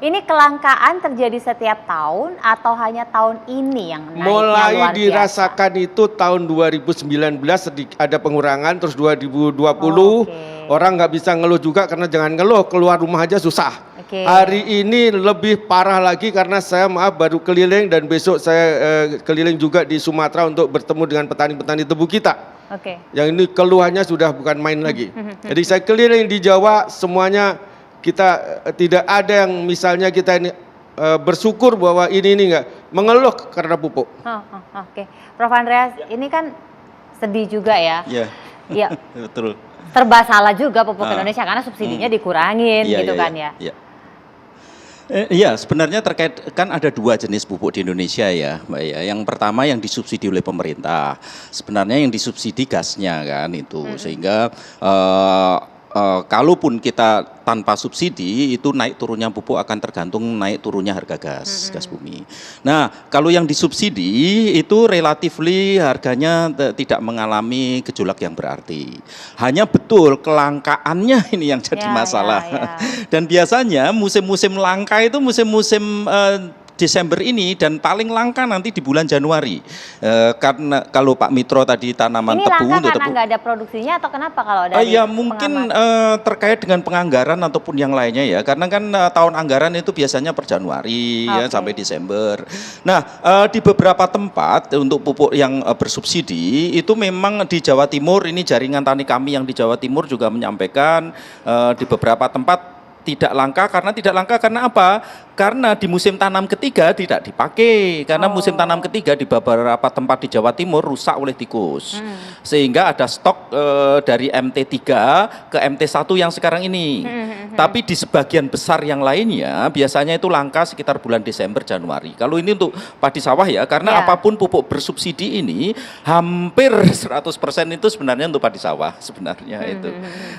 Ini kelangkaan terjadi setiap tahun atau hanya tahun ini yang naiknya Mulai luar biasa? dirasakan itu tahun 2019 ada pengurangan, terus 2020 orang nggak bisa ngeluh juga karena jangan ngeluh, keluar rumah aja susah. Hari ini lebih parah lagi karena saya baru keliling dan besok saya keliling juga di Sumatera untuk bertemu dengan petani-petani tebu kita. Yang ini keluhannya sudah bukan main lagi. Jadi saya keliling di Jawa semuanya kita tidak ada yang misalnya kita ini bersyukur bahwa ini enggak mengeluh karena pupuk. Prof. Andreas, ini kan sedih juga ya. Iya. Betul. Serba salah juga pupuk Indonesia karena subsidinya dikurangin gitu kan ya. Iya, sebenarnya terkait kan ada dua jenis pupuk di Indonesia ya, Mbak ya. Yang pertama yang disubsidi oleh pemerintah. Sebenarnya yang disubsidi gasnya kan itu, sehingga kalaupun kita tanpa subsidi itu naik turunnya pupuk akan tergantung naik turunnya harga gas bumi. Nah, kalau yang disubsidi itu relatifly harganya tidak mengalami gejolak yang berarti. Hanya betul kelangkaannya ini yang jadi masalah. Dan biasanya musim-musim langka itu musim-musim Desember ini dan paling langka nanti di bulan Januari. Karena kalau Pak Mitro tadi tanaman ini tebu langka karena nggak ada produksinya atau kenapa kalau ada? Ya mungkin terkait dengan penganggaran ataupun yang lainnya ya. Karena kan tahun anggaran itu biasanya per Januari ya sampai Desember. Nah, di beberapa tempat untuk pupuk yang bersubsidi itu memang di Jawa Timur, ini jaringan tani kami yang di Jawa Timur juga menyampaikan di beberapa tempat tidak langka karena apa? Karena di musim tanam ketiga tidak dipakai, karena musim tanam ketiga di beberapa tempat di Jawa Timur rusak oleh tikus, sehingga ada stok dari MT3 ke MT1 yang sekarang ini. Tapi di sebagian besar yang lainnya biasanya itu langka sekitar bulan Desember Januari. Kalau ini untuk padi sawah ya, karena apapun pupuk bersubsidi ini hampir 100% itu sebenarnya untuk padi sawah sebenarnya itu.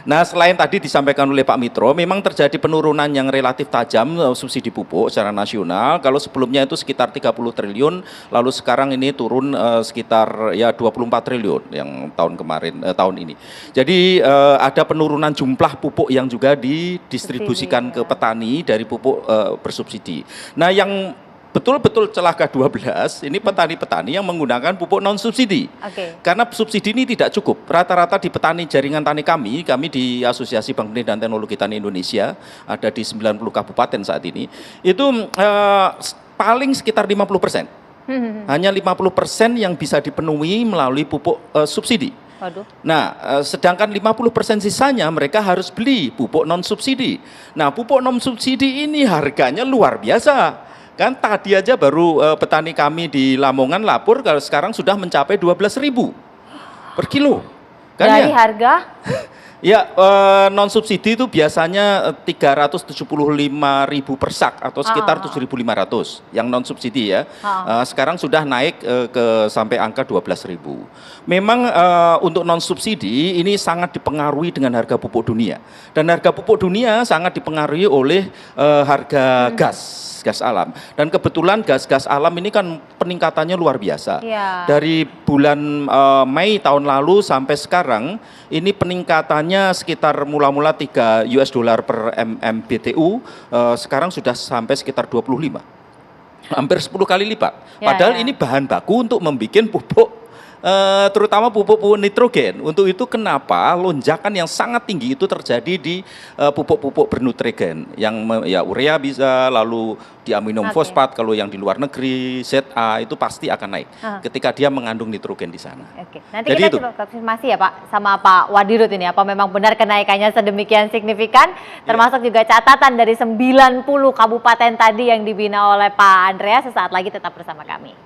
Nah, selain tadi disampaikan oleh Pak Mitro, memang terjadi penurunan yang relatif tajam subsidi pupuk secara nasional. Kalau sebelumnya itu sekitar 30 triliun, lalu sekarang ini turun sekitar ya 24 triliun yang tahun kemarin, tahun ini. Jadi ada penurunan jumlah pupuk yang juga didistribusikan ke petani dari pupuk bersubsidi. Nah, yang betul-betul celaka 12 ini petani-petani yang menggunakan pupuk non subsidi. Karena subsidi ini tidak cukup. Rata-rata di petani jaringan tani kami di Asosiasi Bank Benih dan Teknologi Tani Indonesia ada di 90 kabupaten saat ini. Itu paling sekitar 50%. Hanya 50% yang bisa dipenuhi melalui pupuk subsidi. Nah, sedangkan 50% sisanya mereka harus beli pupuk non subsidi. Nah, pupuk non subsidi ini harganya luar biasa. Kan tadi aja baru petani kami di Lamongan lapor kalau sekarang sudah mencapai 12.000 per kilo. Kan dari harga? Ya, non subsidi itu biasanya 375.000 per sak atau sekitar 7.500 yang non subsidi ya. Sekarang sudah naik ke sampai angka 12.000. Memang untuk non subsidi ini sangat dipengaruhi dengan harga pupuk dunia. Dan harga pupuk dunia sangat dipengaruhi oleh harga gas alam. Dan kebetulan gas alam ini kan peningkatannya luar biasa. Dari bulan Mei tahun lalu sampai sekarang ini peningkatannya sekitar mula-mula 3 US dollar per MMBTU, sekarang sudah sampai sekitar 25. Hampir 10 kali lipat. Padahal ini bahan baku untuk membuat pupuk terutama pupuk nitrogen. Untuk itu kenapa lonjakan yang sangat tinggi itu terjadi di pupuk-pupuk bernutrien yang ya urea bisa, lalu diaminum fosfat kalau yang di luar negeri, ZA itu pasti akan naik ketika dia mengandung nitrogen di sana. Nanti jadi kita coba konfirmasi ya Pak sama Pak Wadirut ini, apa memang benar kenaikannya sedemikian signifikan, termasuk juga catatan dari 90 kabupaten tadi yang dibina oleh Pak Andreas. Sesaat lagi tetap bersama kami.